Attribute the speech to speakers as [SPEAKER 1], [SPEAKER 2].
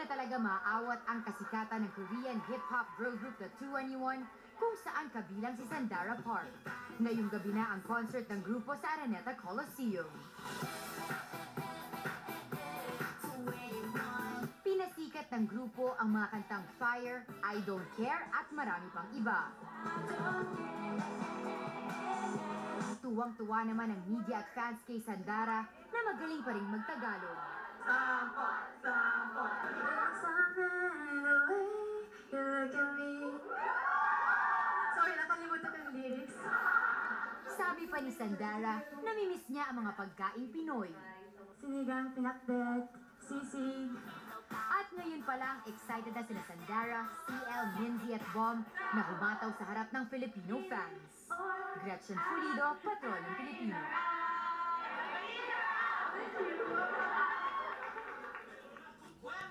[SPEAKER 1] na talaga maaawat ang kasikatan ng Korean hip-hop girl group na 2NE1 kung saan kabilang si Sandara Park. Ngayong gabi na ang concert ng grupo sa Araneta Coliseum. Pinasikat ng grupo ang mga kantang Fire, I Don't Care at marami pang iba. Tuwang-tuwa naman ang media at fans kay Sandara na magaling pa rin magtagalog.
[SPEAKER 2] Sorry, nakalimutan ko yung lyrics.
[SPEAKER 1] Sabi pa ni Sandara, namimiss niya ang mga pagkaing Pinoy.
[SPEAKER 2] Sinigang, pinakbet, sisig.
[SPEAKER 1] At ngayon pa lang, excited na sila Sandara, CL, Minzy at Bomb na humataw sa harap ng Filipino fans. Gretchen Pulido, Patrol ng Pilipino.